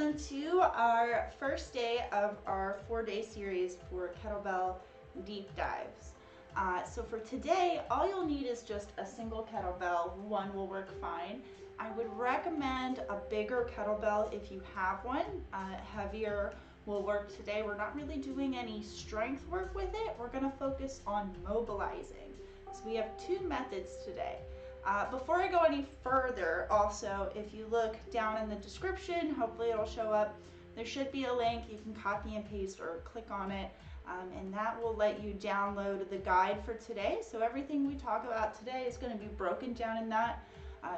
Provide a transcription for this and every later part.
welcome to our first day of our 4-day series for kettlebell deep dives. So for today, all you'll need is just a single kettlebell. One will work fine. I would recommend a bigger kettlebell if you have one. Heavier will work today. We're not really doing any strength work with it. We're going to focus on mobilizing. So we have two methods today. Before I go any further, also, if you look down in the description, hopefully it'll show up, there should be a link. You can copy and paste or click on it, and that will let you download the guide for today. So everything we talk about today is going to be broken down in that,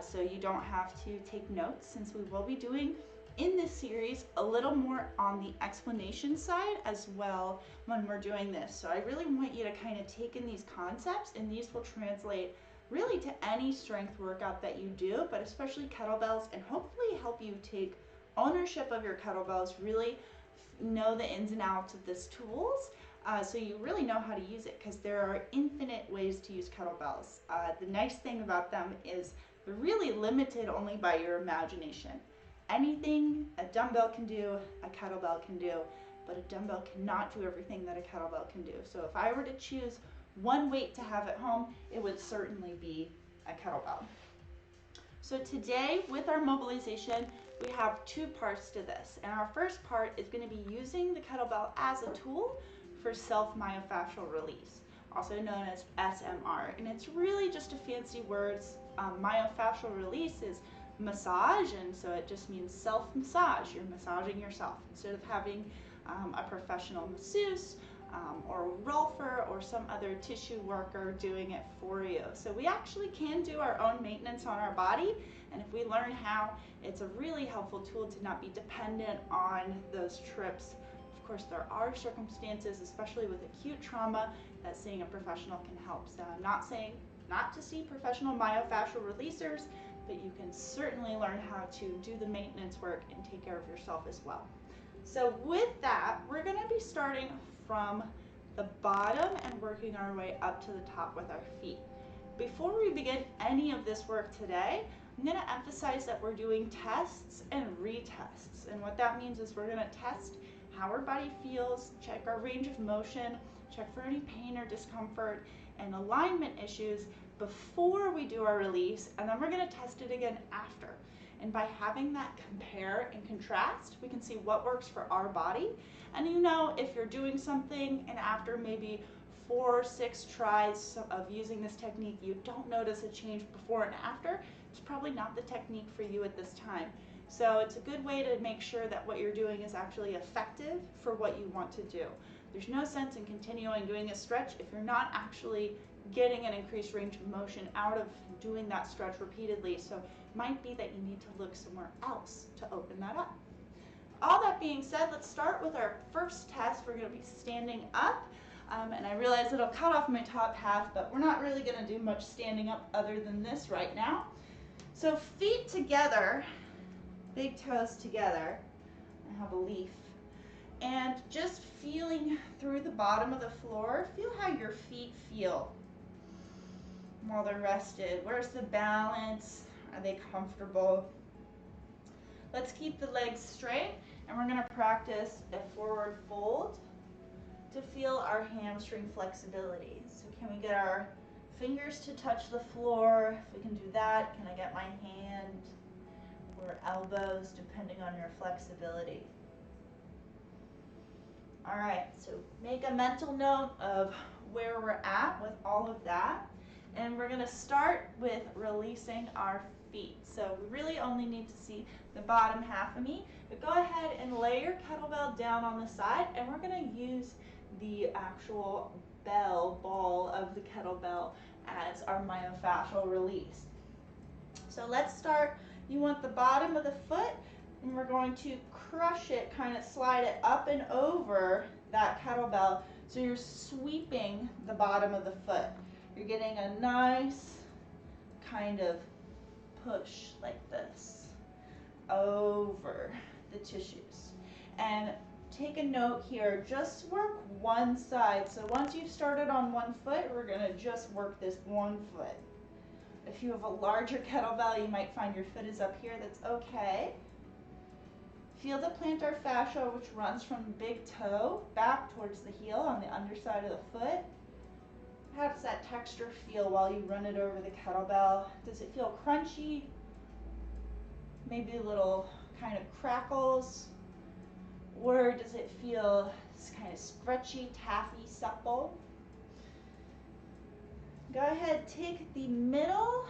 so you don't have to take notes, since we will be doing in this series a little more on the explanation side as well when we're doing this. So I really want you to kind of take in these concepts, and these will translate really to any strength workout that you do, but especially kettlebells, and hopefully help you take ownership of your kettlebells, really know the ins and outs of this tools, so you really know how to use it, because there are infinite ways to use kettlebells. The nice thing about them is they're really limited only by your imagination. Anything a dumbbell can do, a kettlebell can do, but a dumbbell cannot do everything that a kettlebell can do. So if I were to choose one weight to have at home, it would certainly be a kettlebell. So today, with our mobilization, we have two parts to this. And our first part is going to be using the kettlebell as a tool for self-myofascial release, also known as SMR. And it's really just a fancy word. Myofascial release is massage, and so it just means self-massage. You're massaging yourself instead of having a professional masseuse or a rolfer or some other tissue worker doing it for you. So we actually can do our own maintenance on our body, and if we learn how, it's a really helpful tool to not be dependent on those trips. Of course, there are circumstances, especially with acute trauma, that seeing a professional can help. So I'm not saying not to see professional myofascial releasers, but you can certainly learn how to do the maintenance work and take care of yourself as well. So with that, we're going to be starting from the bottom and working our way up to the top with our feet. Before we begin any of this work today, I'm going to emphasize that we're doing tests and retests. And what that means is we're going to test how our body feels, check our range of motion, check for any pain or discomfort and alignment issues before we do our release, and then we're going to test it again after. And by having that compare and contrast, we can see what works for our body. And you know, if you're doing something and after maybe 4 or 6 tries of using this technique, you don't notice a change before and after, it's probably not the technique for you at this time. So it's a good way to make sure that what you're doing is actually effective for what you want to do. There's no sense in continuing doing a stretch if you're not actually getting an increased range of motion out of doing that stretch repeatedly. So it might be that you need to look somewhere else to open that up. All that being said, let's start with our first test. We're going to be standing up, and I realize it'll cut off my top half, but we're not really going to do much standing up other than this right now. So feet together, big toes together. I have a leaf. And just feeling through the bottom of the floor, feel how your feet feel while they're rested. Where's the balance? Are they comfortable? Let's keep the legs straight, and we're going to practice a forward fold to feel our hamstring flexibility. So can we get our fingers to touch the floor? If we can do that, can I get my hand or elbows, depending on your flexibility? All right, so make a mental note of where we're at with all of that. And we're going to start with releasing our feet. So we really only need to see the bottom half of me. But go ahead and lay your kettlebell down on the side, and we're going to use the actual ball of the kettlebell as our myofascial release. So let's start. You want the bottom of the foot, and we're going to crush it, kind of slide it up and over that kettlebell, so you're sweeping the bottom of the foot. You're getting a nice kind of push like this over the tissues. And take a note here, just work one side. So once you've started on one foot, we're going to just work this one foot. If you have a larger kettlebell, you might find your foot is up here. That's okay. Feel the plantar fascia, which runs from the big toe back towards the heel on the underside of the foot. How does that texture feel while you run it over the kettlebell? Does it feel crunchy? Maybe a little kind of crackles? Or does it feel kind of stretchy, taffy, supple? Go ahead, take the middle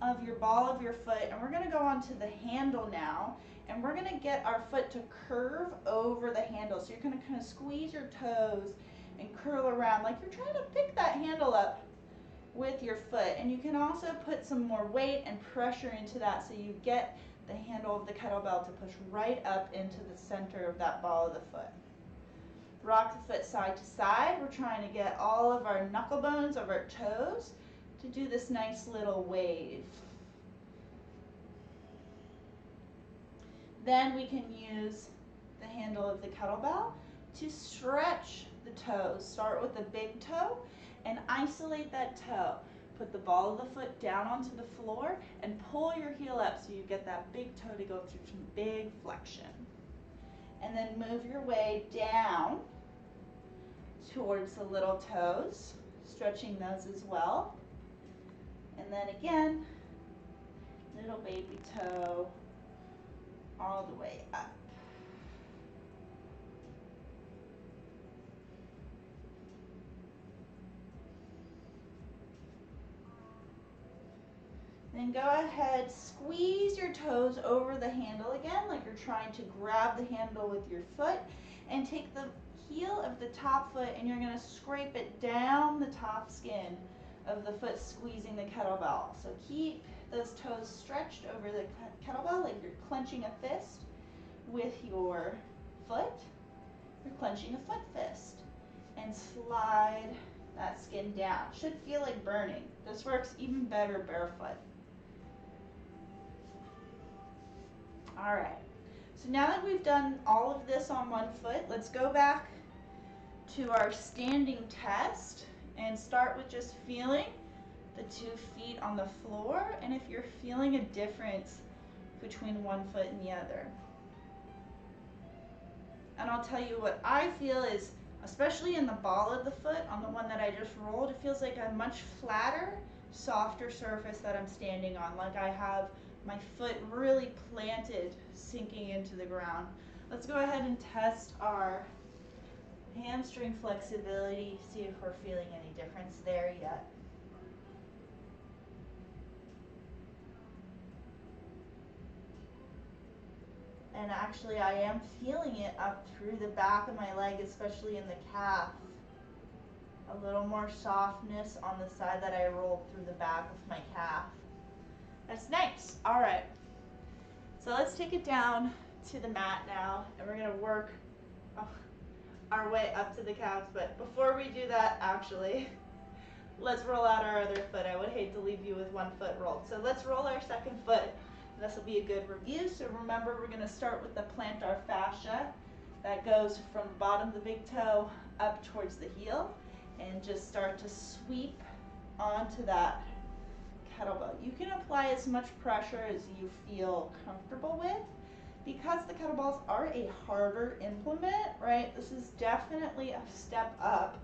of your ball of your foot, and we're going to go onto the handle now, and we're going to get our foot to curve over the handle. So you're going to kind of squeeze your toes and curl around like you're trying to pick that handle up with your foot. And you can also put some more weight and pressure into that so you get the handle of the kettlebell to push right up into the center of that ball of the foot. Rock the foot side to side. We're trying to get all of our knuckle bones of our toes to do this nice little wave. Then we can use the handle of the kettlebell to stretch the toes. Start with the big toe and isolate that toe. Put the ball of the foot down onto the floor and pull your heel up so you get that big toe to go through some big flexion. And then move your way down towards the little toes, stretching those as well. And then again, little baby toe all the way up. Then go ahead, squeeze your toes over the handle again, like you're trying to grab the handle with your foot, and take the heel of the top foot and you're going to scrape it down the top skin of the foot, squeezing the kettlebell. So keep those toes stretched over the kettlebell like you're clenching a fist with your foot. You're clenching a foot fist. And slide that skin down. Should feel like burning. This works even better barefoot. All right. So now that we've done all of this on one foot, let's go back to our standing test and start with just feeling the 2 feet on the floor, and if you're feeling a difference between one foot and the other. And I'll tell you what I feel is, especially in the ball of the foot, on the one that I just rolled, it feels like a much flatter, softer surface that I'm standing on, like I have my foot really planted, sinking into the ground. Let's go ahead and test our hamstring flexibility, see if we're feeling any difference there yet. And actually I am feeling it up through the back of my leg, especially in the calf. A little more softness on the side that I rolled through the back of my calf. That's nice. All right. So let's take it down to the mat now, and we're going to work our way up to the calves. But before we do that, actually, let's roll out our other foot. I would hate to leave you with one foot rolled. So let's roll our second foot. This will be a good review. So remember, we're going to start with the plantar fascia that goes from the bottom of the big toe up towards the heel, and just start to sweep onto that kettlebell. You can apply as much pressure as you feel comfortable with. Because the kettlebells are a harder implement, right? This is definitely a step up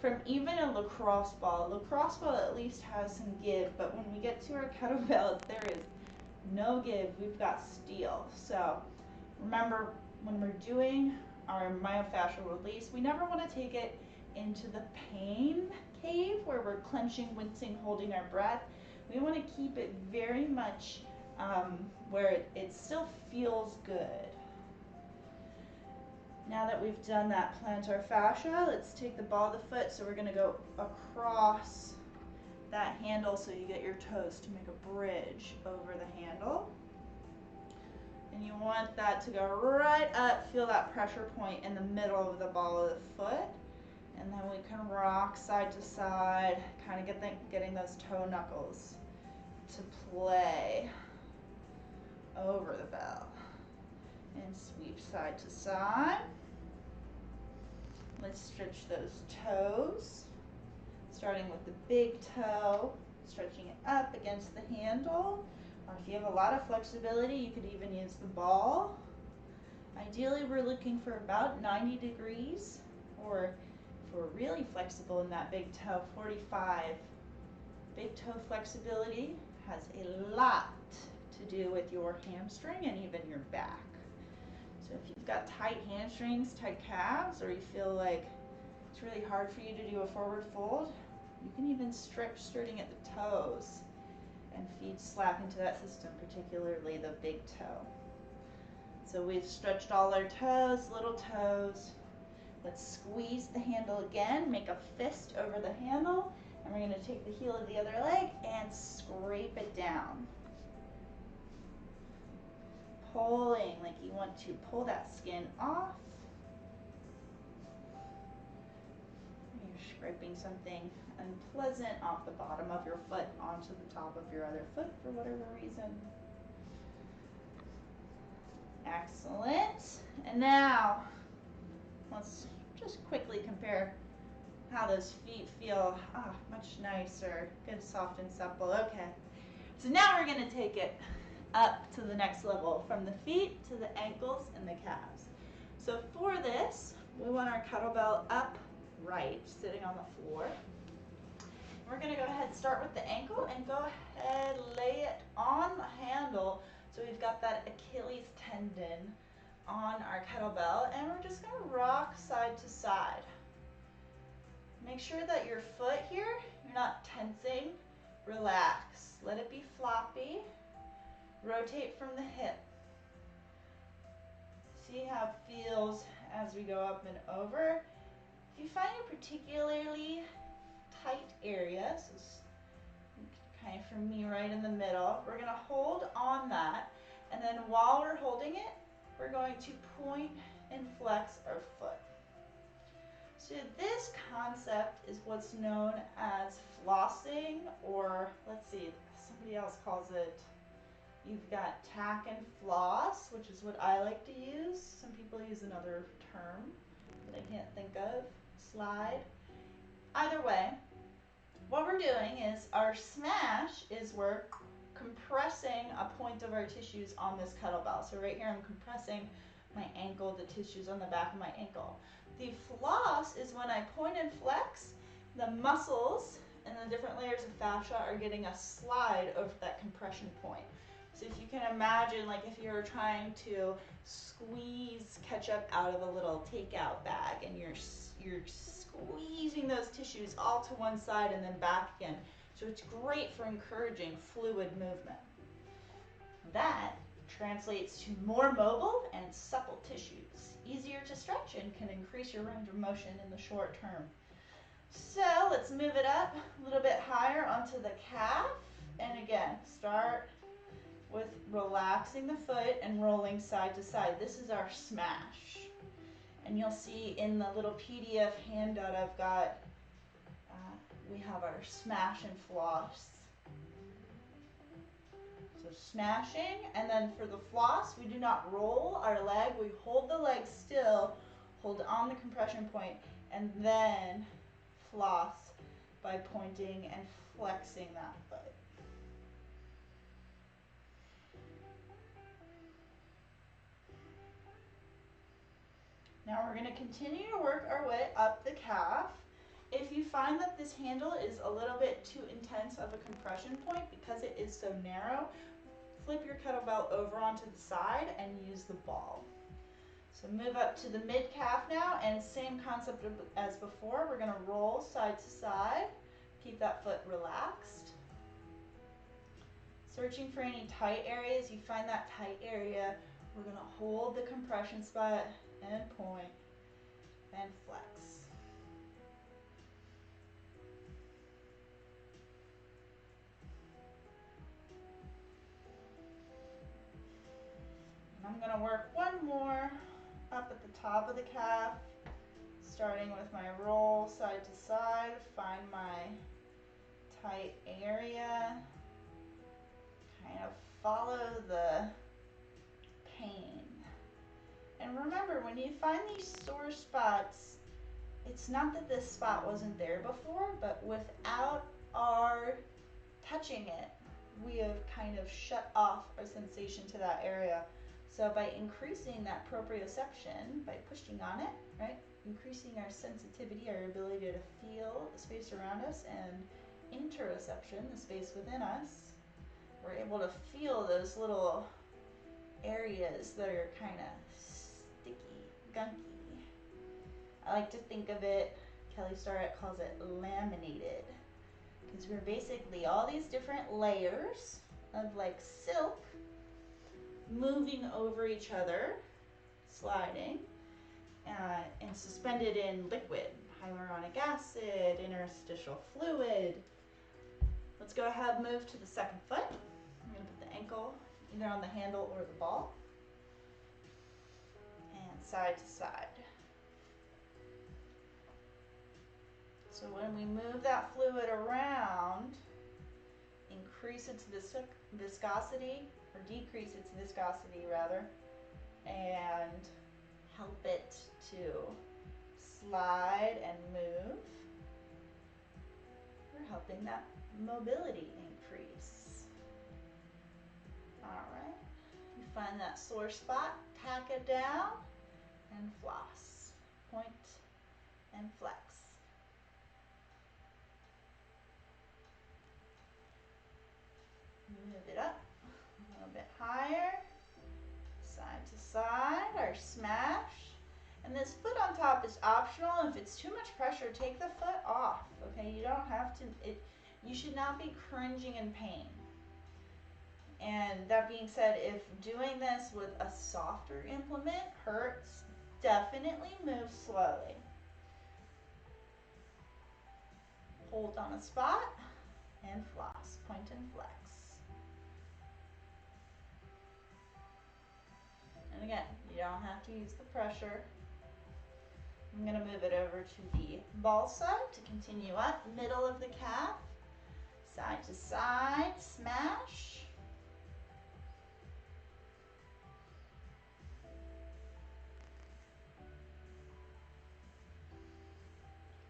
from even a lacrosse ball. A lacrosse ball at least has some give, but when we get to our kettlebells, there is no give. We've got steel. So remember, when we're doing our myofascial release, we never want to take it into the pain cave where we're clenching, wincing, holding our breath. We want to keep it very much where it still feels good. Now that we've done that plantar fascia, let's take the ball of the foot. So we're going to go across that handle so you get your toes to make a bridge over the handle. And you want that to go right up, feel that pressure point in the middle of the ball of the foot. And then we can rock side to side, kind of getting those toe knuckles to play over the bell. And sweep side to side. Let's stretch those toes, starting with the big toe, stretching it up against the handle. Or if you have a lot of flexibility, you could even use the ball Ideally, we're looking for about 90 degrees, or if we're really flexible in that big toe, 45. Big toe flexibility has a lot to do with your hamstring and even your back. So if you've got tight hamstrings, tight calves, or you feel like it's really hard for you to do a forward fold, you can even stretch starting at the toes and feet slap into that system, particularly the big toe. So we've stretched all our toes, little toes. Let's squeeze the handle again, make a fist over the handle, and we're going to take the heel of the other leg and scrape it down. Pulling like you want to pull that skin off. You're scraping something unpleasant off the bottom of your foot onto the top of your other foot for whatever reason. Excellent. And now, let's just quickly compare how those feet feel. Much nicer. Good, soft and supple. Okay. So now we're going to take it up to the next level, from the feet to the ankles and the calves. So for this, we want our kettlebell upright, sitting on the floor. We're going to go ahead and start with the ankle and go ahead, lay it on the handle. So we've got that Achilles tendon on our kettlebell, and we're just going to rock side to side. Make sure that your foot here, you're not tensing. Relax. Let it be floppy. Rotate from the hip. See how it feels as we go up and over. If you find a particularly tight area, so kind of for me right in the middle, we're going to hold on that, and then while we're holding it, we're going to point and flex our foot. So this concept is what's known as flossing, or let's see, somebody else calls it, you've got tack and floss, which is what I like to use. Some people use another term that I can't think of, slide. Either way, what we're doing is our smash is we're compressing a point of our tissues on this kettlebell. So right here I'm compressing my ankle, the tissues on the back of my ankle. The floss is when I point and flex, the muscles and the different layers of fascia are getting a slide over that compression point. So if you can imagine, like if you're trying to squeeze ketchup out of a little takeout bag, and you're squeezing those tissues all to one side and then back again. So it's great for encouraging fluid movement. That translates to more mobile and supple tissues, easier to stretch, and can increase your range of motion in the short term. So let's move it up a little bit higher onto the calf, and again, start with relaxing the foot and rolling side to side. This is our smash. And you'll see in the little PDF handout I've got, we have our smash and floss. So smashing, and then for the floss, we do not roll our leg. We hold the leg still, hold on the compression point, and then floss by pointing and flexing that foot. Now we're going to continue to work our way up the calf. If you find that this handle is a little bit too intense of a compression point because it is so narrow, flip your kettlebell over onto the side and use the ball. So move up to the mid-calf now, and same concept as before. We're going to roll side to side. Keep that foot relaxed. Searching for any tight areas. You find that tight area, we're going to hold the compression spot and point and flex. And I'm going to work one more up at the top of the calf, starting with my roll side to side. Find my tight area. Kind of follow the pain. And remember, when you find these sore spots, it's not that this spot wasn't there before, but without our touching it, we have kind of shut off our sensation to that area. So by increasing that proprioception, by pushing on it, right, increasing our sensitivity, our ability to feel the space around us, and interoception, the space within us, we're able to feel those little areas that are kind of sticky, gunky. I like to think of it, Kelly Starrett calls it laminated, because we're basically all these different layers of like silk moving over each other, sliding, and suspended in liquid, hyaluronic acid, interstitial fluid. Let's go ahead and move to the second foot. I'm going to put the ankle either on the handle or the ball, and side to side. So when we move that fluid around, increase its viscosity, or decrease its viscosity rather, and help it to slide and move, we're helping that mobility increase. All right, you find that sore spot, tack it down, and floss. Point and flex. Move it up a little bit higher, side to side, or smash. And this foot on top is optional. If it's too much pressure, take the foot off, okay? You don't have to, you should not be cringing in pain. And that being said, if doing this with a softer implement hurts, definitely move slowly. Hold on a spot and floss, point and flex. And again, you don't have to use the pressure. I'm going to move it over to the ball side to continue up, middle of the calf, side to side, smash.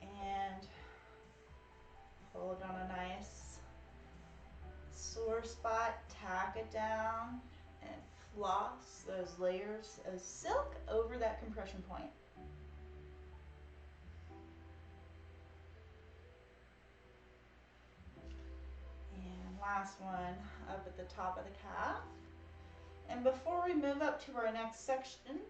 And hold on a nice sore spot, tack it down, and floss those layers of silk over that compression point. And last one up at the top of the calf. And before we move up to our next section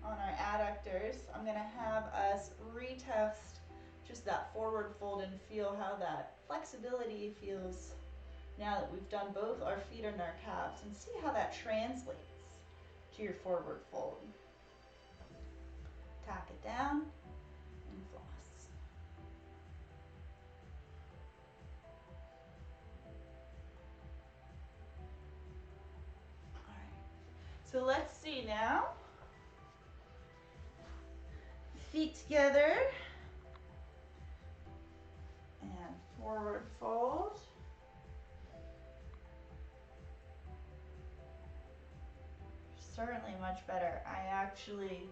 on our adductors, I'm going to have us retest just that forward fold and feel how that flexibility feels now that we've done both our feet and our calves, and see how that translates to your forward fold. Tack it down and floss. All right, so let's see now. Feet together and forward fold. Certainly much better. I actually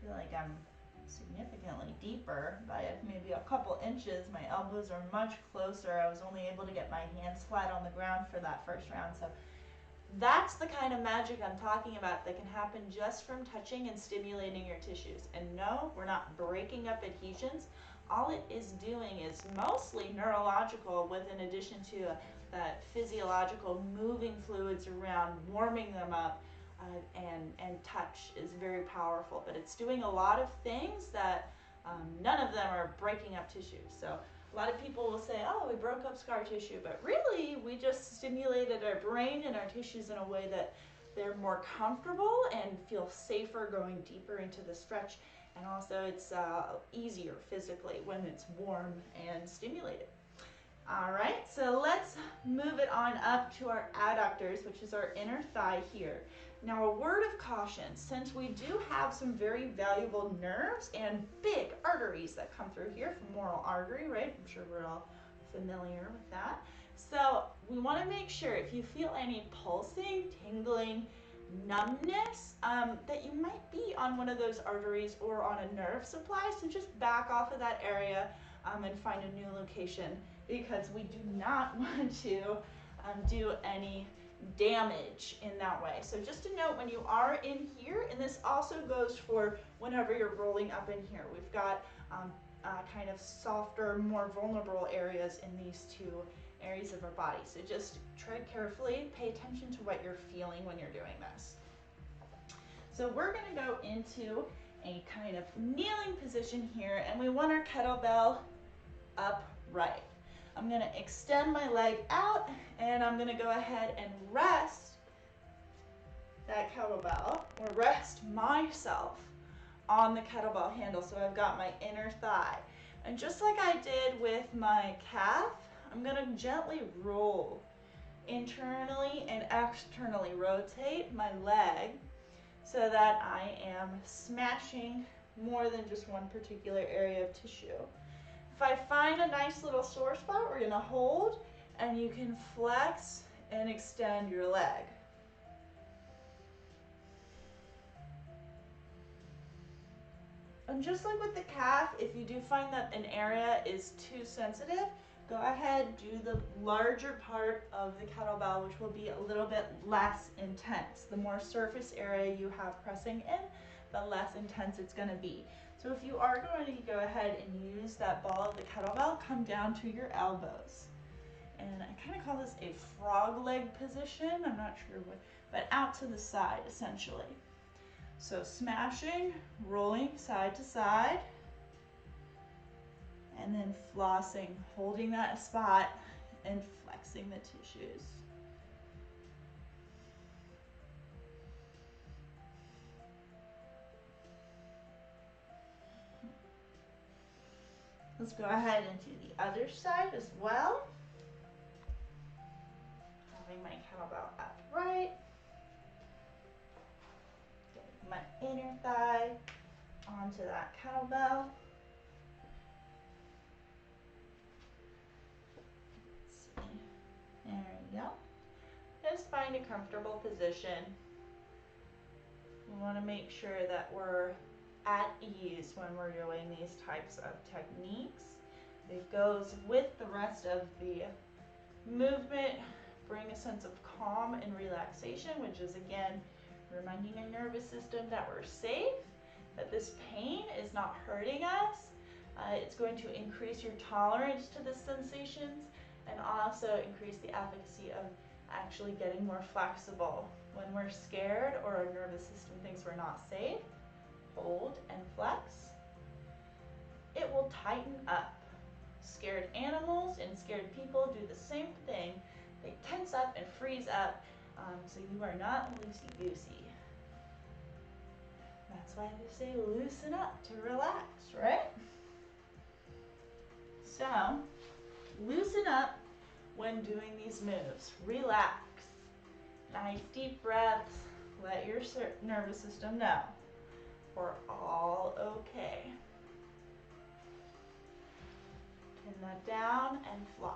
feel like I'm significantly deeper by maybe a couple inches. My elbows are much closer. I was only able to get my hands flat on the ground for that first round. So that's the kind of magic I'm talking about that can happen just from touching and stimulating your tissues. And no, we're not breaking up adhesions. All it is doing is mostly neurological, with in addition to that physiological moving fluids around, warming them up, and touch is very powerful. But it's doing a lot of things that none of them are breaking up tissue. So a lot of people will say, oh, we broke up scar tissue, but really we just stimulated our brain and our tissues in a way that they're more comfortable and feel safer going deeper into the stretch. And also it's easier physically when it's warm and stimulated. All right, so let's move it on up to our adductors, which is our inner thigh here. Now, a word of caution, since we do have some very valuable nerves and big arteries that come through here, femoral artery, right? I'm sure we're all familiar with that. So we want to make sure if you feel any pulsing, tingling, numbness, that you might be on one of those arteries or on a nerve supply. So just back off of that area and find a new location, because we do not want to do any damage in that way. So just a note when you are in here, and this also goes for whenever you're rolling up in here. We've got kind of softer, more vulnerable areas in these two areas of our body. So just tread carefully, pay attention to what you're feeling when you're doing this. So we're gonna go into a kind of kneeling position here, and we want our kettlebell upright. I'm gonna extend my leg out, and I'm gonna go ahead and rest that kettlebell, or rest myself on the kettlebell handle. So I've got my inner thigh. And just like I did with my calf, I'm gonna gently roll internally and externally rotate my leg so that I am smashing more than just one particular area of tissue. If I find a nice little sore spot, we're gonna hold, and you can flex and extend your leg. And just like with the calf, if you do find that an area is too sensitive, go ahead, do the larger part of the kettlebell, which will be a little bit less intense. The more surface area you have pressing in, the less intense it's going to be. So if you are going to go ahead and use that ball of the kettlebell, come down to your elbows. And I kind of call this a frog leg position. I'm not sure what, but out to the side essentially. So smashing, rolling side to side, and then flossing, holding that spot and flexing the tissues. Let's go ahead and do the other side as well. Having my kettlebell upright. Getting my inner thigh onto that kettlebell. There we go. Just find a comfortable position. We want to make sure that we're at ease when we're doing these types of techniques. It goes with the rest of the movement. Bring a sense of calm and relaxation, which is again reminding our nervous system that we're safe, that this pain is not hurting us. It's going to increase your tolerance to the sensations and also increase the efficacy of actually getting more flexible. When we're scared or our nervous system thinks we're not safe, hold and flex. It will tighten up. Scared animals and scared people do the same thing. They tense up and freeze up, so you are not loosey-goosey. That's why they say loosen up to relax, right? So, loosen up when doing these moves. Relax. Nice deep breaths. Let your nervous system know we're all okay. Pin that down and floss.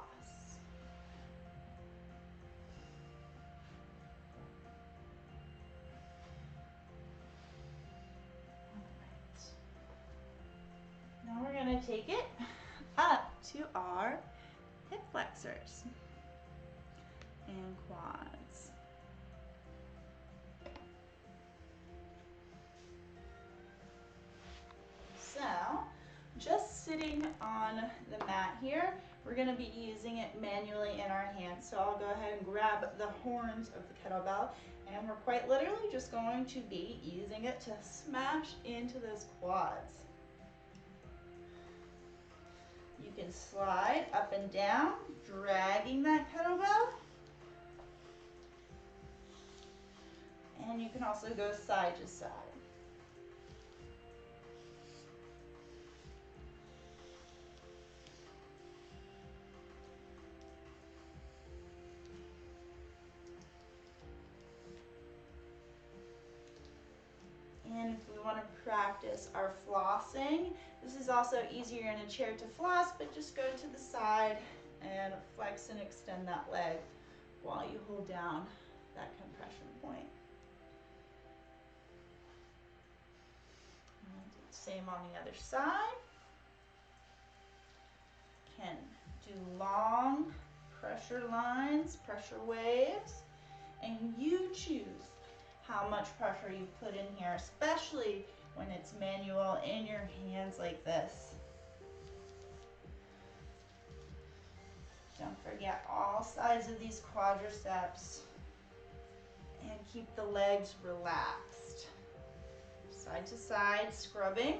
All right. Now we're going to take it up to our hip flexors and quads. So, just sitting on the mat here, we're going to be using it manually in our hands. So I'll go ahead and grab the horns of the kettlebell, and we're quite literally just going to be using it to smash into those quads. You can slide up and down, dragging that kettlebell. And you can also go side to side. And if we want to practice our flossing, this is also easier in a chair to floss, but just go to the side and flex and extend that leg while you hold down that compression point. And do the same on the other side. Can do long pressure lines, pressure waves, And you choose how much pressure you put in here, especially when it's manual in your hands like this. Don't forget all sides of these quadriceps and keep the legs relaxed. Side to side, scrubbing.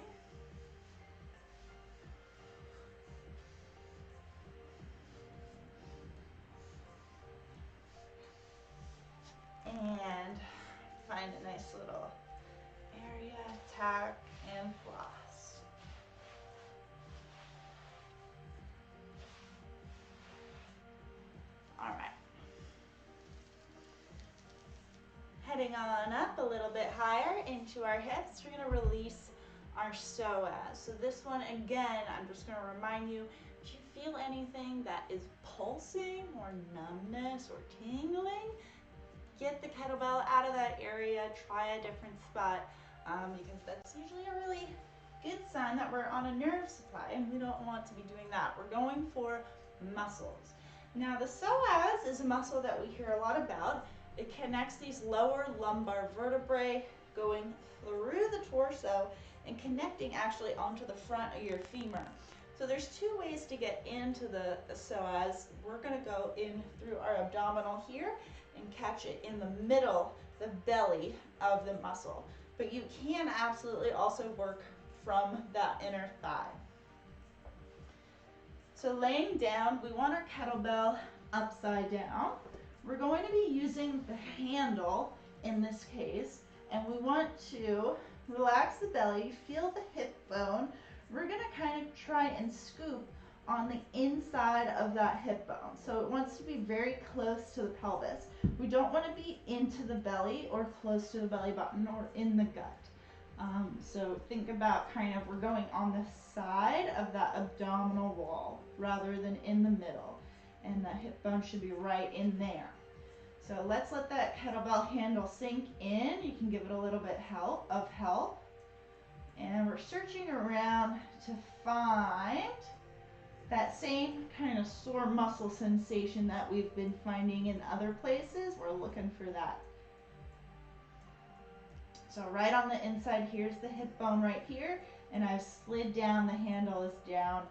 And find a nice little area, tack, and floss. All right. Heading on up a little bit higher into our hips, we're gonna release our psoas. So this one, again, I'm just gonna remind you, if you feel anything that is pulsing or numbness or tingling, get the kettlebell out of that area, try a different spot, because that's usually a really good sign that we're on a nerve supply, and we don't want to be doing that. We're going for muscles. Now the psoas is a muscle that we hear a lot about. It connects these lower lumbar vertebrae going through the torso and connecting actually onto the front of your femur. So there's two ways to get into the psoas. We're going to go in through our abdominal here and catch it in the middle, the belly of the muscle. But you can absolutely also work from that inner thigh. So laying down, we want our kettlebell upside down. We're going to be using the handle in this case, and we want to relax the belly, feel the hip bone. We're going to kind of try and scoop on the inside of that hip bone. So it wants to be very close to the pelvis. We don't want to be into the belly or close to the belly button or in the gut. So think about kind of, we're going on the side of that abdominal wall rather than in the middle. And the hip bone should be right in there. So let's let that kettlebell handle sink in. You can give it a little bit of help. And we're searching around to find that same kind of sore muscle sensation that we've been finding in other places. We're looking for that. So right on the inside, here's the hip bone right here, and I've slid down, the handle is down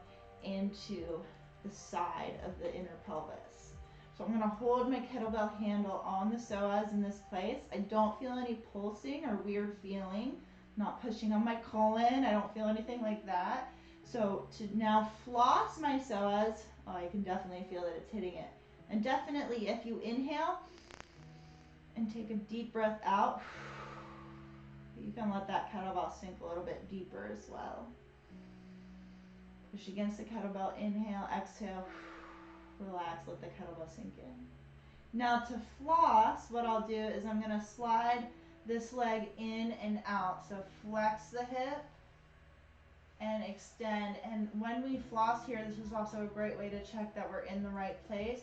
into the side of the inner pelvis. So I'm gonna hold my kettlebell handle on the psoas in this place. I don't feel any pulsing or weird feeling, not pushing on my colon, I don't feel anything like that. So to now floss my psoas, oh, I can definitely feel that it's hitting it. And definitely if you inhale and take a deep breath out, you can let that kettlebell sink a little bit deeper as well. Push against the kettlebell, inhale, exhale, relax, let the kettlebell sink in. Now to floss, what I'll do is I'm gonna slide this leg in and out. So flex the hip and extend. And when we floss here, this is also a great way to check that we're in the right place.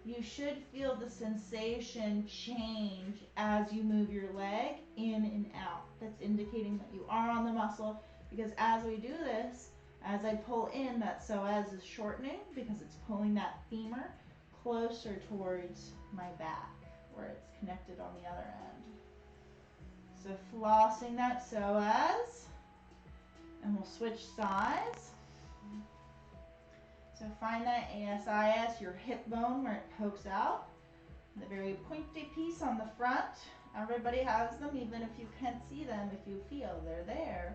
You should feel the sensation change as you move your leg in and out. That's indicating that you are on the muscle, because as we do this, as I pull in, that psoas is shortening because it's pulling that femur closer towards my back where it's connected on the other end. So flossing that psoas, and we'll switch sides. So find that ASIS, your hip bone where it pokes out, the very pointy piece on the front. Everybody has them, even if you can't see them, if you feel they're there.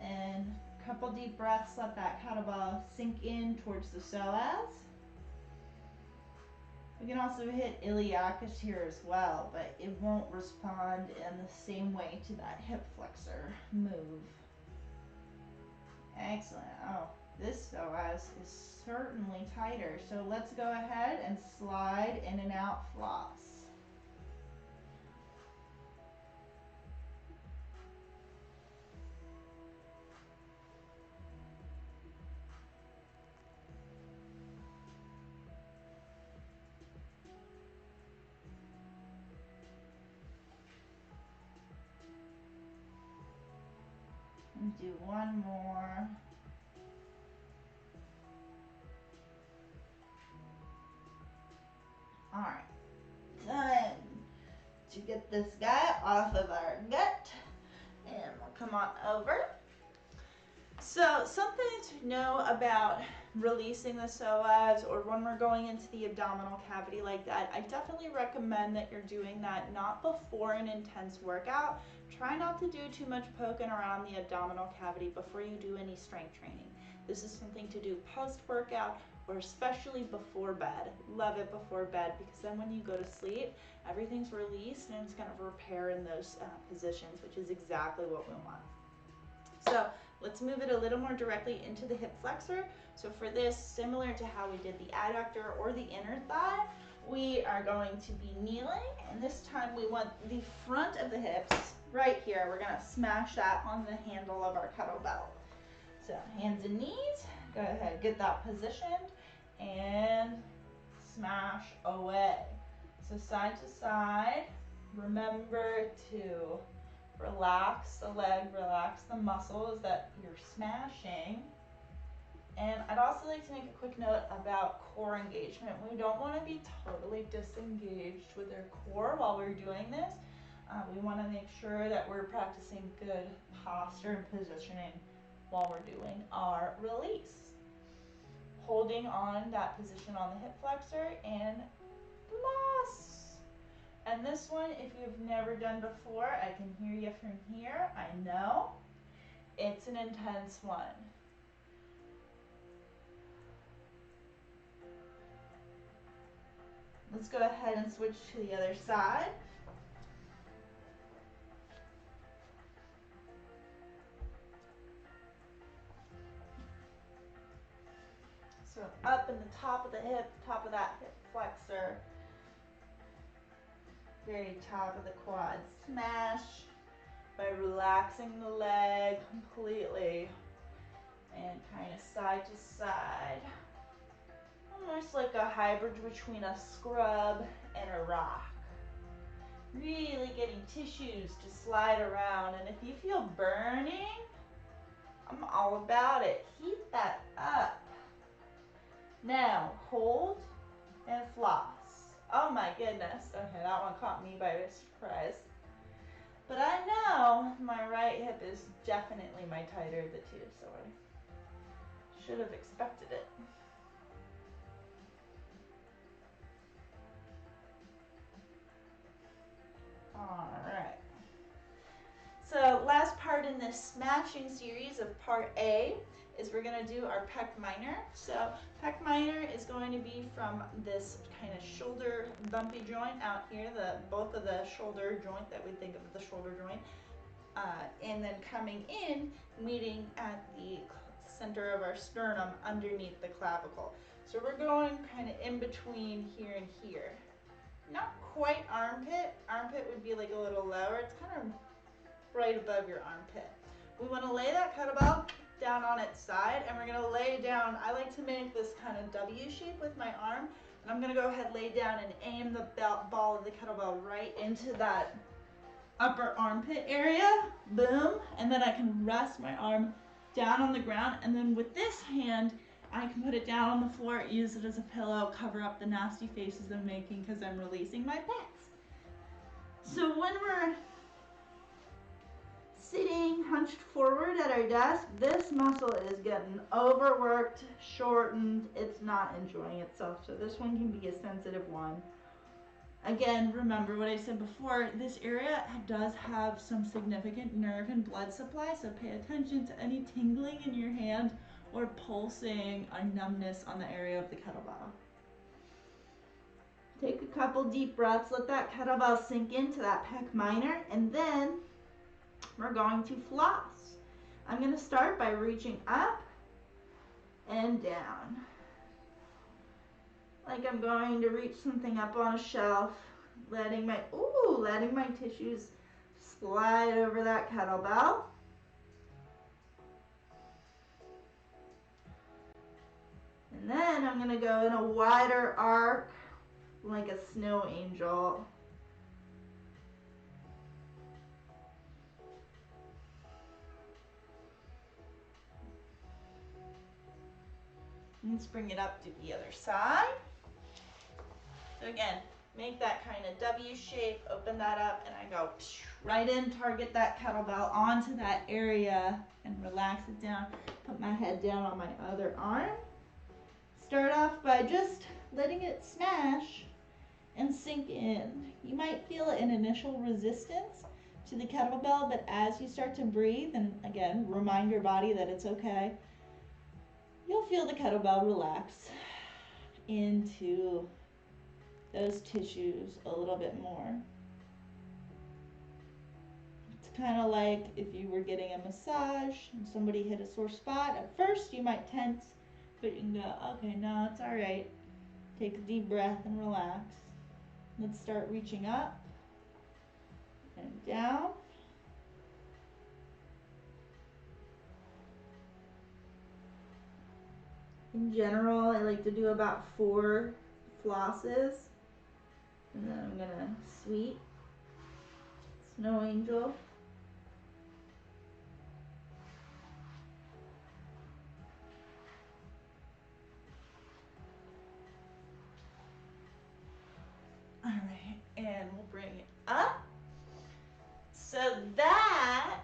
And a couple deep breaths, let that kettlebell sink in towards the psoas. We can also hit iliacus here as well, but it won't respond in the same way to that hip flexor move. Excellent. Oh, this psoas is certainly tighter. So let's go ahead and slide in and out floss. And do one more. All right, done. to get this guy off of our gut. And we'll come on over. So something to know about releasing the psoas, or when we're going into the abdominal cavity like that, I definitely recommend that you're doing that not before an intense workout. Try not to do too much poking around the abdominal cavity before you do any strength training. This is something to do post-workout, or especially before bed. Love it before bed, because then when you go to sleep, everything's released and it's going to repair in those positions, which is exactly what we want. So let's move it a little more directly into the hip flexor. So for this, similar to how we did the adductor or the inner thigh, we are going to be kneeling, and this time we want the front of the hips right here. We're going to smash that on the handle of our kettlebell. So hands and knees, go ahead, get that positioned, and smash away. So side to side, remember to relax the leg, relax the muscles that you're smashing. And I'd also like to make a quick note about core engagement. We don't want to be totally disengaged with our core while we're doing this. We want to make sure that we're practicing good posture and positioning while we're doing our release. Holding on that position on the hip flexor and loss. And this one, if you've never done before, I can hear you from here. I know it's an intense one. Let's go ahead and switch to the other side. So up in the top of the hip, top of that hip flexor, very top of the quad. Smash by relaxing the leg completely and kind of side to side. Almost like a hybrid between a scrub and a rock. Really getting tissues to slide around, and if you feel burning, I'm all about it. Keep that up. Now, hold and floss. Oh my goodness. Okay, that one caught me by surprise. But I know my right hip is definitely my tighter of the two, so I should have expected it. All right. So last part in this smashing series of part A is we're going to do our pec minor. So pec minor is going to be from this kind of shoulder bumpy joint out here, both of the shoulder joint that we think of as the shoulder joint, and then coming in, meeting at the center of our sternum underneath the clavicle. So we're going kind of in between here and here. Not quite armpit. Armpit would be like a little lower. It's kind of right above your armpit. We want to lay that kettlebell down on its side, and we're going to lay down. I like to make this kind of W shape with my arm, and I'm going to go ahead, lay down, and aim the ball of the kettlebell right into that upper armpit area. Boom. And then I can rest my arm down on the ground, and then with this hand I can put it down on the floor, use it as a pillow, cover up the nasty faces I'm making because I'm releasing my pecs. So when we're sitting hunched forward at our desk, this muscle is getting overworked, shortened, it's not enjoying itself. So this one can be a sensitive one. Again, remember what I said before, this area does have some significant nerve and blood supply, so pay attention to any tingling in your hand or pulsing or numbness on the area of the kettlebell. Take a couple deep breaths, let that kettlebell sink into that pec minor, and then we're going to floss. I'm going to start by reaching up and down. Like I'm going to reach something up on a shelf, letting my tissues slide over that kettlebell. And then I'm going to go in a wider arc, like a snow angel. Let's bring it up to the other side. So again, make that kind of W shape, open that up, and I go right in, target that kettlebell onto that area and relax it down. Put my head down on my other arm. Start off by just letting it smash and sink in. You might feel an initial resistance to the kettlebell, but as you start to breathe, and again, remind your body that it's okay, you'll feel the kettlebell relax into those tissues a little bit more. It's kind of like if you were getting a massage and somebody hit a sore spot. At first you might tense, but you can go, okay, no, it's all right. Take a deep breath and relax. Let's start reaching up and down. In general, I like to do about 4 flosses. And then I'm gonna sweep, snow angel. All right, and we'll bring it up. So that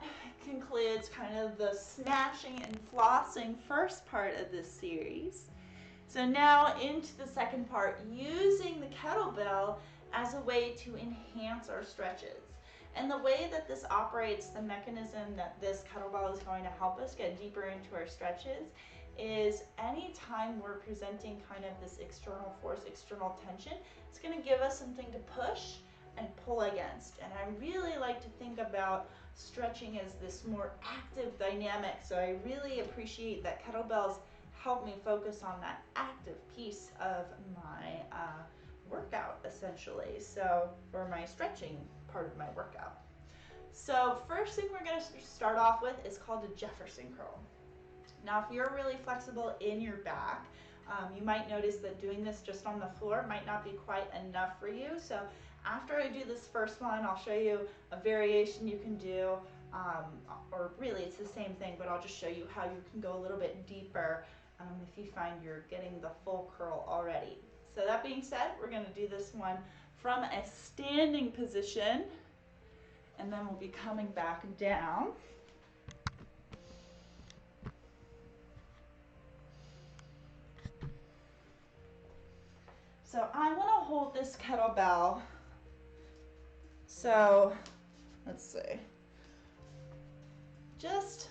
concludes kind of the smashing and flossing first part of this series. So now into the second part, using the kettlebell as a way to enhance our stretches. And the way that this operates, the mechanism that this kettlebell is going to help us get deeper into our stretches is anytime we're presenting kind of this external force, external tension, it's going to give us something to push and pull against. And I really like to think about stretching as this more active dynamic. So I really appreciate that kettlebells help me focus on that active piece of my workout, essentially. So, or my stretching part of my workout. So first thing we're going to start off with is called a Jefferson curl. Now, if you're really flexible in your back, you might notice that doing this just on the floor might not be quite enough for you. So after I do this first one, I'll show you a variation you can do, or really it's the same thing, but I'll just show you how you can go a little bit deeper if you find you're getting the full curl already. So that being said, we're going to do this one from a standing position, and then we'll be coming back down. So I want to hold this kettlebell, so let's see, just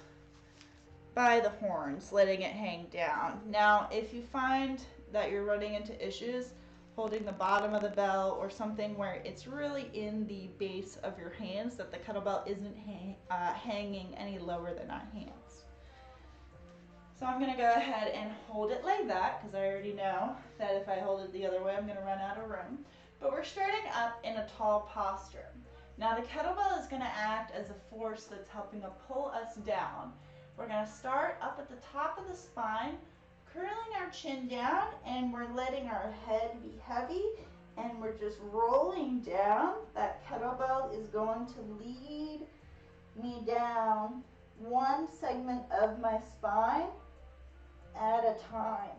by the horns, letting it hang down. Now, if you find that you're running into issues holding the bottom of the bell or something where it's really in the base of your hands, that the kettlebell isn't hanging any lower than our hands. So I'm going to go ahead and hold it like that, because I already know that if I hold it the other way, I'm going to run out of room. But we're starting up in a tall posture. Now the kettlebell is going to act as a force that's helping to pull us down. We're going to start up at the top of the spine, curling our chin down, and we're letting our head be heavy, and we're just rolling down. That kettlebell is going to lead me down one segment of my spine at a time.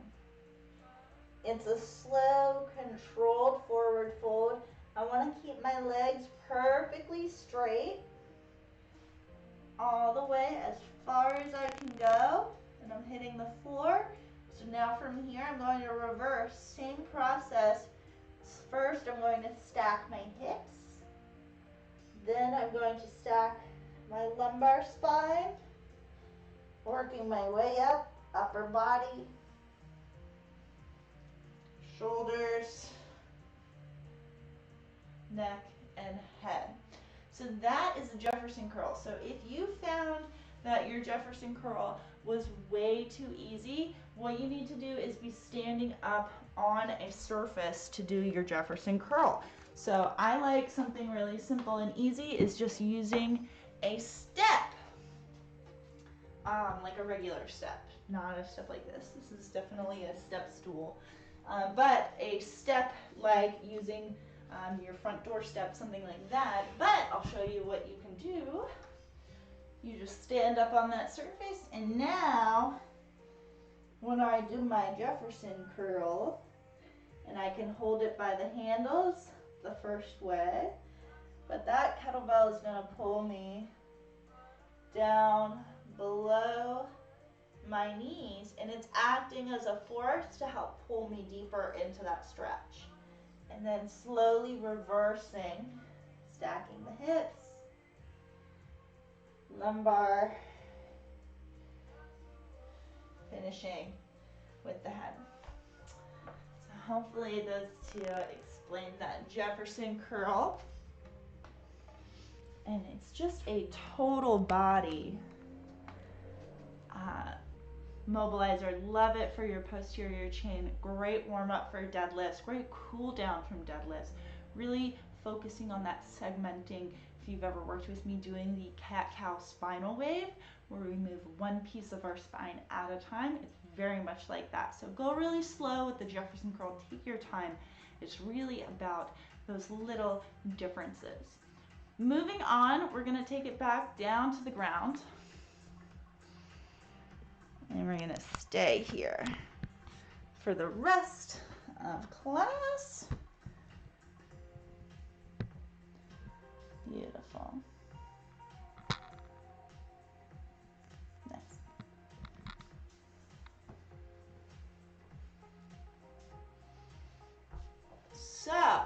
It's a slow, controlled forward fold. I want to keep my legs perfectly straight all the way as far as I can go, and I'm hitting the floor. So now from here, I'm going to reverse, same process. First, I'm going to stack my hips. Then I'm going to stack my lumbar spine, working my way up, upper body, shoulders, neck, and head. So that is a Jefferson curl. So if you found that your Jefferson curl was way too easy, what you need to do is be standing up on a surface to do your Jefferson curl. So I like something really simple and easy, is just using a step, like a regular step, not a step like this. This is definitely a step stool, but a step like using your front door step, something like that. But I'll show you what you can do. You just stand up on that surface, and now when I do my Jefferson curl, and I can hold it by the handles, the first way, but that kettlebell is gonna pull me down below my knees, and it's acting as a force to help pull me deeper into that stretch. And then slowly reversing, stacking the hips, lumbar, finishing with the head. So hopefully those two explain that Jefferson curl. And it's just a total body mobilizer. Love it for your posterior chain. Great warm up for deadlifts. Great cool down from deadlifts. Really focusing on that segmenting. If you've ever worked with me doing the cat-cow spinal wave, where we move one piece of our spine at a time, it's very much like that. So go really slow with the Jefferson curl. Take your time. It's really about those little differences. Moving on, we're going to take it back down to the ground. And we're going to stay here for the rest of class. Beautiful. Nice. So,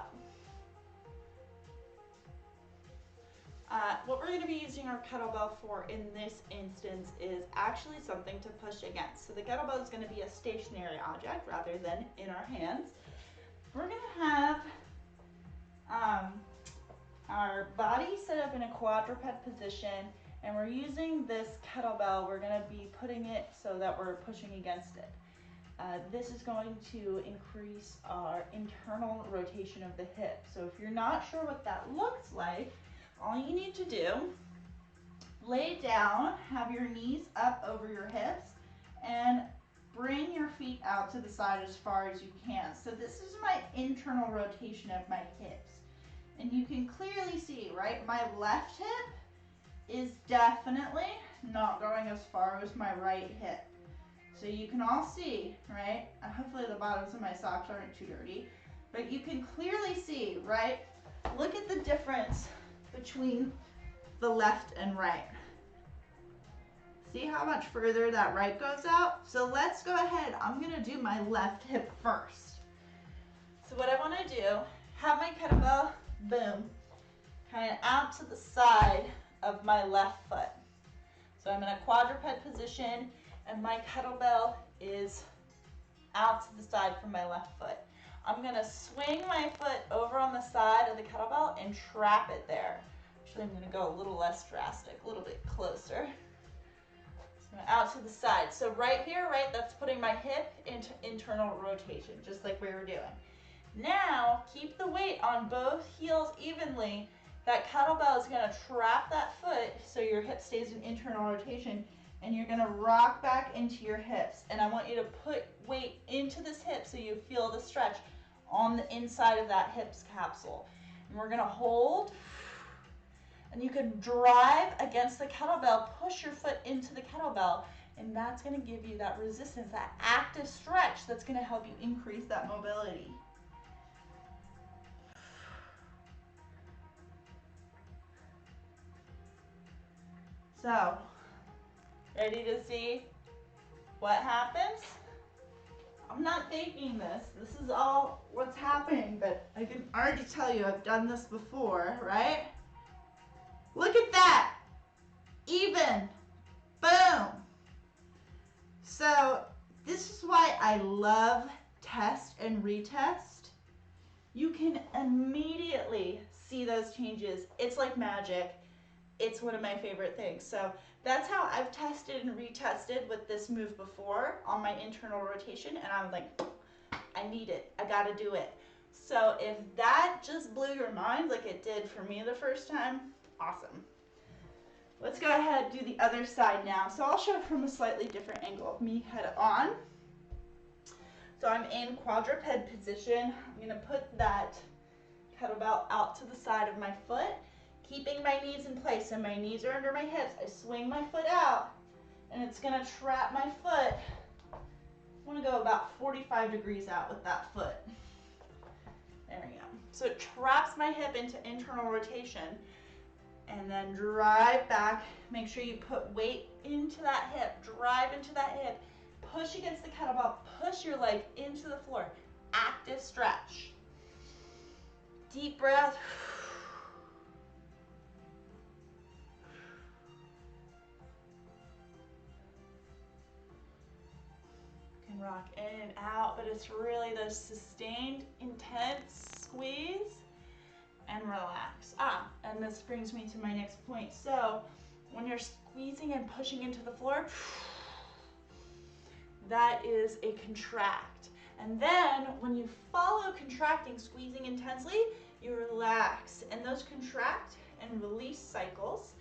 what we're going to be using our kettlebell for in this instance is actually something to push against. So the kettlebell is going to be a stationary object rather than in our hands. We're going to have our body set up in a quadruped position, and we're using this kettlebell. We're going to be putting it so that we're pushing against it. This is going to increase our internal rotation of the hip. So if you're not sure what that looks like, all you need to do, lay down, have your knees up over your hips, and bring your feet out to the side as far as you can. So this is my internal rotation of my hips. And you can clearly see, right, my left hip is definitely not going as far as my right hip. So you can all see, right, hopefully the bottoms of my socks aren't too dirty, but you can clearly see, right, look at the difference between the left and right. See how much further that right goes out? So let's go ahead. I'm going to do my left hip first. So what I want to do, have my kettlebell, boom, kind of out to the side of my left foot. So I'm in a quadruped position, and my kettlebell is out to the side from my left foot. I'm going to swing my foot over on the side of the kettlebell and trap it there. Actually, I'm going to go a little less drastic, a little bit closer. So out to the side. So right here, right, that's putting my hip into internal rotation, just like we were doing. Now, keep the weight on both heels evenly. That kettlebell is going to trap that foot so your hip stays in internal rotation, and you're going to rock back into your hips. And I want you to put weight into this hip so you feel the stretch on the inside of that hips capsule. And we're going to hold, and you can drive against the kettlebell, push your foot into the kettlebell, and that's going to give you that resistance, that active stretch that's going to help you increase that mobility. So, ready to see what happens? I'm not faking this. This is all what's happening, but I can already tell you I've done this before, right? Look at that. Even. Boom. So this is why I love test and retest. You can immediately see those changes. It's like magic. It's one of my favorite things. So that's how I've tested and retested with this move before on my internal rotation, and I'm like, I need it. I gotta do it. So if that just blew your mind like it did for me the first time, awesome. Let's go ahead and do the other side now. So I'll show from a slightly different angle of me head on. So I'm in quadruped position. I'm gonna put that kettlebell out to the side of my foot, keeping my knees in place. So my knees are under my hips. I swing my foot out, and it's gonna trap my foot. I wanna go about 45 degrees out with that foot. There we go. So it traps my hip into internal rotation, and then drive back. Make sure you put weight into that hip, drive into that hip, push against the kettlebell, push your leg into the floor. Active stretch. Deep breath. You can rock in and out, but it's really the sustained, intense squeeze and relax. And this brings me to my next point. So when you're squeezing and pushing into the floor, that is a contract. And then when you follow contracting, squeezing intensely, you relax. And those contract and release cycles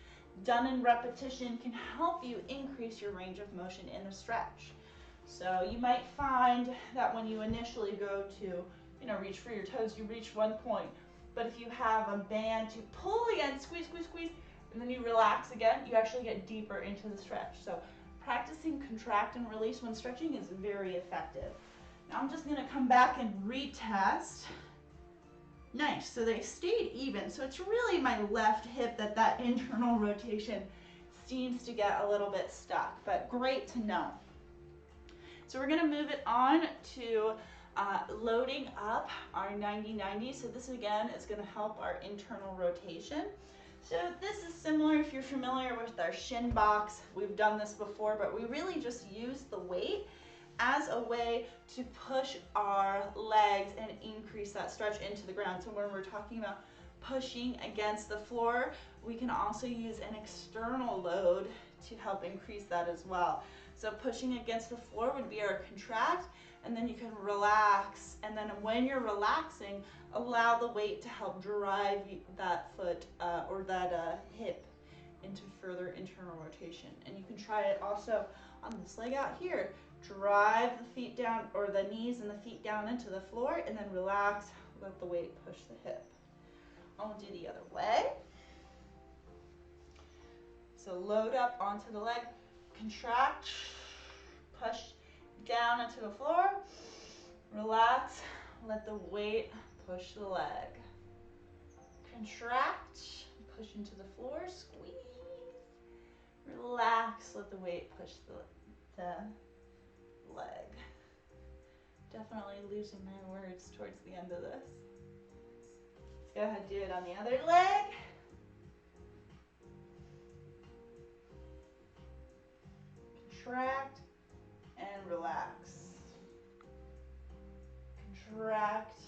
done in repetition can help you increase your range of motion in a stretch. So you might find that when you initially go to, reach for your toes, you reach one point. But if you have a band to pull again, squeeze, squeeze, squeeze, and then you relax again, you actually get deeper into the stretch. So practicing contract and release when stretching is very effective. Now I'm just gonna come back and retest. Nice, so they stayed even. So it's really my left hip that internal rotation seems to get a little bit stuck, but great to know. So we're gonna move it on to loading up our 90-90. So this again is gonna help our internal rotation. So this is similar if you're familiar with our shin box. We've done this before, but we really just use the weight as a way to push our legs and increase that stretch into the ground. So when we're talking about pushing against the floor, we can also use an external load to help increase that as well. So pushing against the floor would be our contract, and then you can relax. And then when you're relaxing, allow the weight to help drive that foot or that hip into further internal rotation. And you can try it also on this leg out here. Drive the feet down, or the knees and the feet down into the floor, and then relax, let the weight push the hip. I'll do the other way. So load up onto the leg, contract, push down into the floor, relax, let the weight push the leg. Contract, push into the floor, squeeze, relax, let the weight push the leg. Definitely losing my words towards the end of this. Let's go ahead and do it on the other leg. Contract and relax. Contract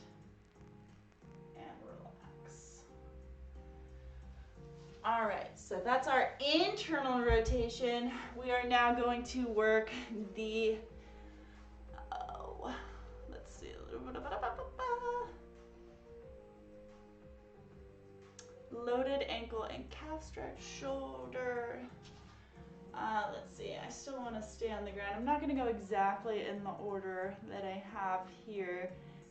and relax. All right, so that's our internal rotation. We are now going to work the, let's see, loaded ankle and calf stretch, shoulder. Let's see, I still want to stay on the ground. I'm not going to go exactly in the order that I have here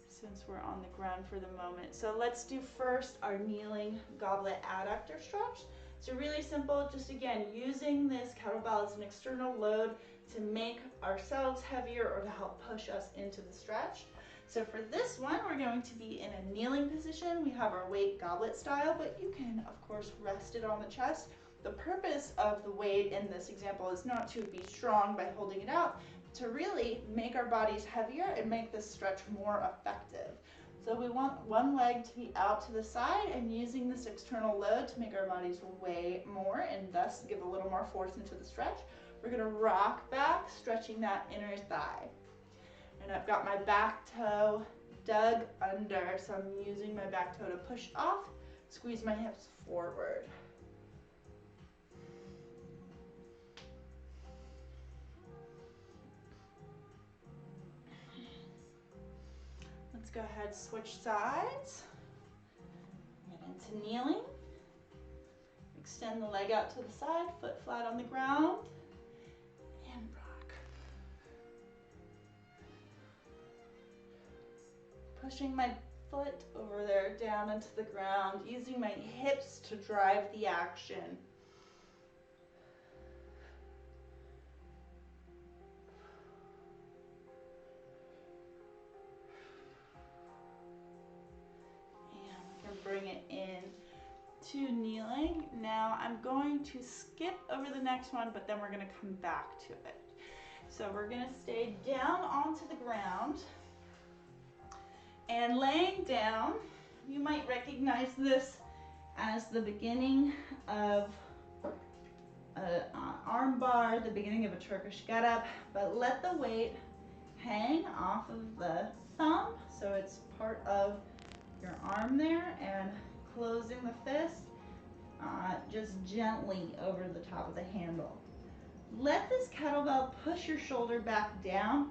since we're on the ground for the moment. So let's do first our kneeling goblet adductor stretch. So really simple, just again, using this kettlebell as an external load to make ourselves heavier or to help push us into the stretch. So for this one, we're going to be in a kneeling position. We have our weight goblet style, but you can, of course, rest it on the chest. The purpose of the weight in this example is not to be strong by holding it out, to really make our bodies heavier and make this stretch more effective. So we want one leg to be out to the side and using this external load to make our bodies weigh more and thus give a little more force into the stretch. We're going to rock back, stretching that inner thigh. And I've got my back toe dug under, so I'm using my back toe to push off, squeeze my hips forward. Let's go ahead, switch sides. Get into kneeling. Extend the leg out to the side, foot flat on the ground, and rock. Pushing my foot over there down into the ground, using my hips to drive the action. to kneeling. Now I'm going to skip over the next one, but then we're gonna come back to it. So we're gonna stay down onto the ground and laying down. You might recognize this as the beginning of an arm bar, the beginning of a Turkish get-up, but let the weight hang off of the thumb so it's part of your arm there, and closing the fist just gently over the top of the handle. Let this kettlebell push your shoulder back down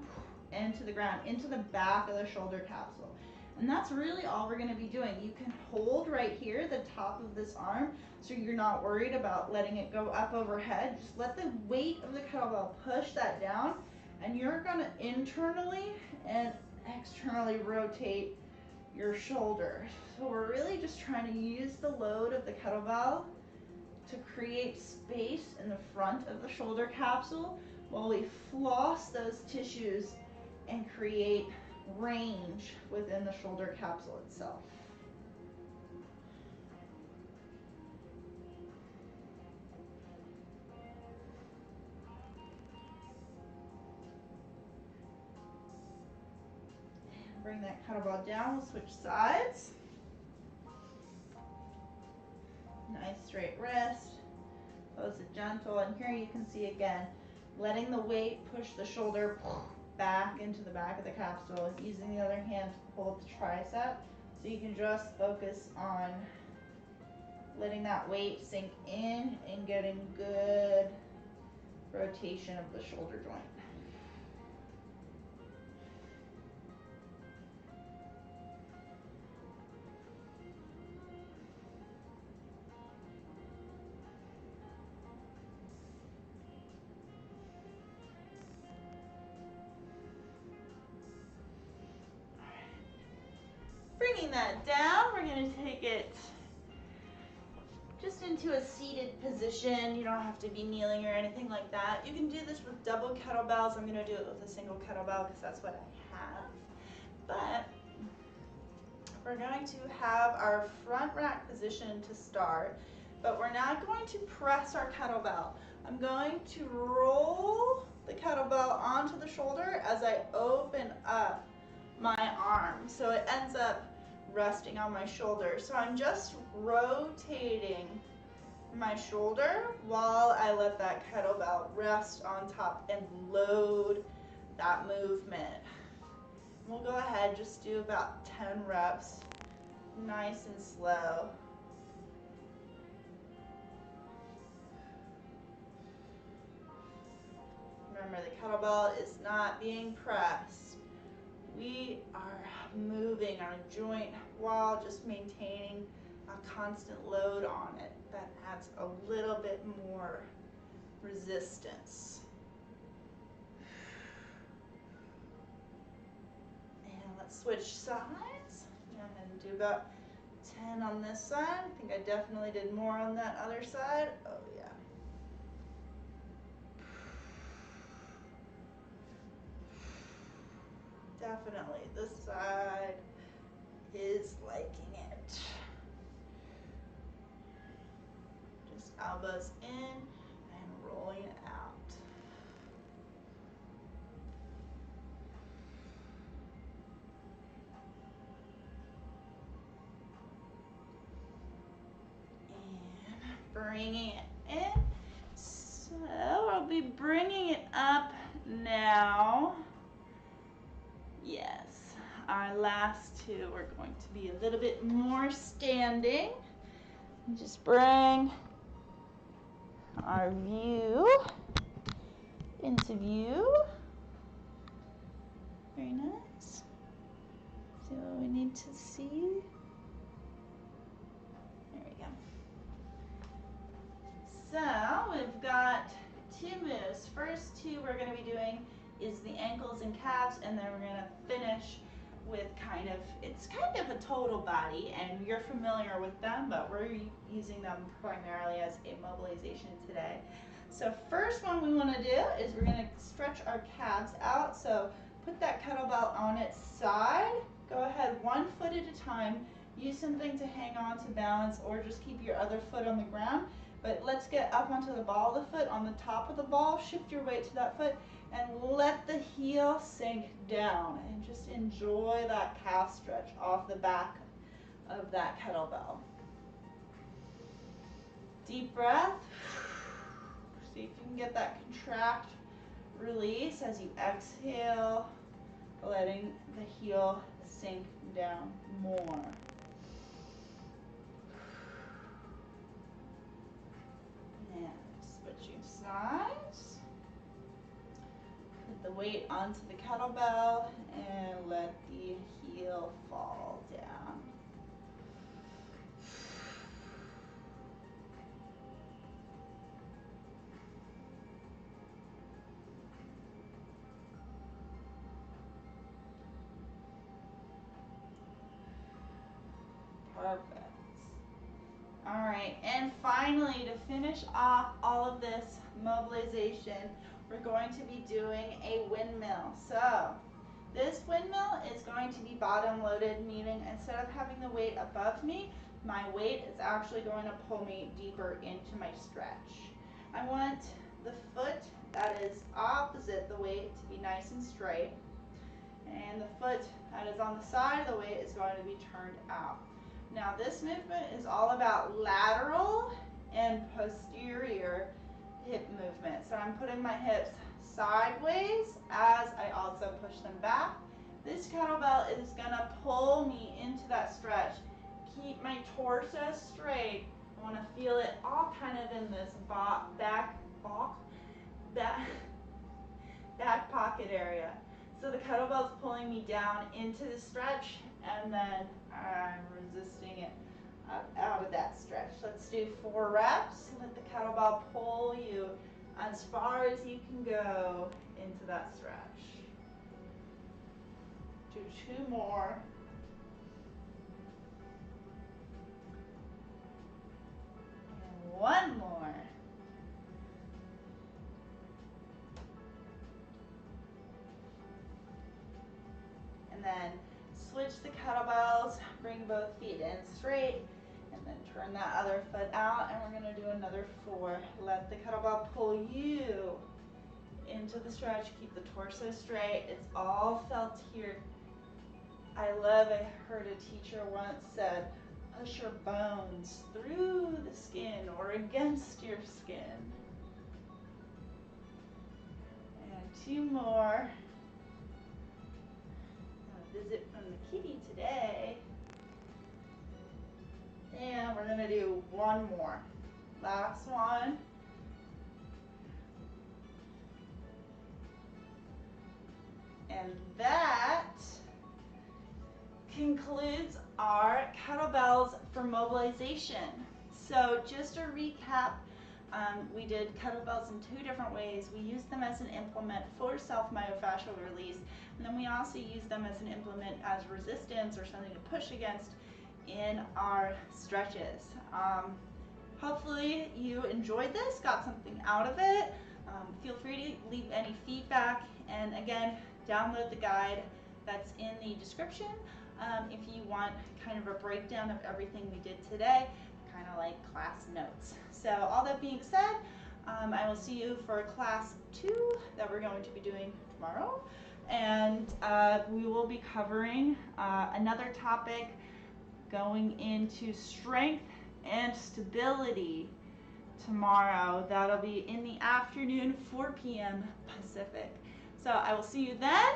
into the ground, into the back of the shoulder capsule. And that's really all we're gonna be doing. You can hold right here, the top of this arm, so you're not worried about letting it go up overhead. Just let the weight of the kettlebell push that down, and you're gonna internally and externally rotate your shoulder. So we're really just trying to use the load of the kettlebell to create space in the front of the shoulder capsule while we floss those tissues and create range within the shoulder capsule itself. And bring that kettlebell down, we'll switch sides. Nice straight wrist, close it gentle, and here you can see again, letting the weight push the shoulder back into the back of the capsule, using the other hand to hold the tricep, so you can just focus on letting that weight sink in and getting good rotation of the shoulder joint. Bringing that down, we're going to take it just into a seated position. You don't have to be kneeling or anything like that. You can do this with double kettlebells. I'm going to do it with a single kettlebell because that's what I have. But we're going to have our front rack position to start, but we're not going to press our kettlebell. I'm going to roll the kettlebell onto the shoulder as I open up my arm, so it ends up resting on my shoulder. So I'm just rotating my shoulder while I let that kettlebell rest on top and load that movement. We'll go ahead, just do about 10 reps, nice and slow. Remember, the kettlebell is not being pressed. We are moving our joint while just maintaining a constant load on it. That adds a little bit more resistance. And let's switch sides. Go ahead and do about 10 on this side. I think I definitely did more on that other side. Oh yeah. Definitely, this side is liking it. Just elbows in and rolling out. And bringing it in. So I'll be bringing it up now. Yes, our last two are going to be a little bit more standing. Just bring our view into view. Very nice. See what we need to see. There we go. So we've got two moves. First two we're going to be doing is the ankles and calves, and then we're going to finish with it's kind of a total body, and you're familiar with them, but we're using them primarily as a mobilization today. So first one we want to do is we're going to stretch our calves out. So put that kettlebell on its side. Go ahead, 1 foot at a time, Use something to hang on to balance, or just keep your other foot on the ground. But let's get up onto the ball of the foot, on the top of the ball. Shift your weight to that foot and let the heel sink down. And just enjoy that calf stretch off the back of that kettlebell. Deep breath. See if you can get that contract release as you exhale, letting the heel sink down more. And switching sides. Put the weight onto the kettlebell and let the heel fall down. Perfect. All right, and finally, to finish off all of this mobilization, we're going to be doing a windmill. So this windmill is going to be bottom loaded, meaning instead of having the weight above me, my weight is actually going to pull me deeper into my stretch. I want the foot that is opposite the weight to be nice and straight, and the foot that is on the side of the weight is going to be turned out. Now this movement is all about lateral and posterior hip movement. So I'm putting my hips sideways as I also push them back. This kettlebell is gonna pull me into that stretch. Keep my torso straight. I wanna feel it all kind of in this back pocket area. So the kettlebell's pulling me down into the stretch, and then I'm resisting it up out of that stretch. Let's do 4 reps. Let the kettlebell pull you as far as you can go into that stretch. Do 2 more. And 1 more. And then switch the kettlebells, bring both feet in straight, and then turn that other foot out, and we're gonna do another 4. Let the kettlebell pull you into the stretch, keep the torso straight. It's all felt here. I heard a teacher once said, push your bones through the skin or against your skin. And 2 more. Visit from the kitty today. And we're gonna do 1 more. Last one. And that concludes our kettlebells for mobilization. So just to recap, we did kettlebells in 2 different ways. We used them as an implement for self-myofascial release, and then we also used them as an implement as resistance or something to push against in our stretches. Hopefully you enjoyed this, got something out of it. Feel free to leave any feedback, and again, download the guide that's in the description if you want kind of a breakdown of everything we did today, kind of like class notes. So all that being said, I will see you for class 2 that we're going to be doing tomorrow, and we will be covering another topic going into strength and stability tomorrow. That'll be in the afternoon, 4 p.m. Pacific. So I will see you then.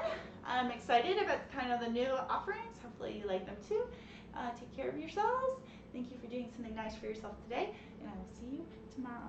I'm excited about kind of the new offerings. Hopefully you like them too. Take care of yourselves. Thank you for doing something nice for yourself today, and I will see you tomorrow.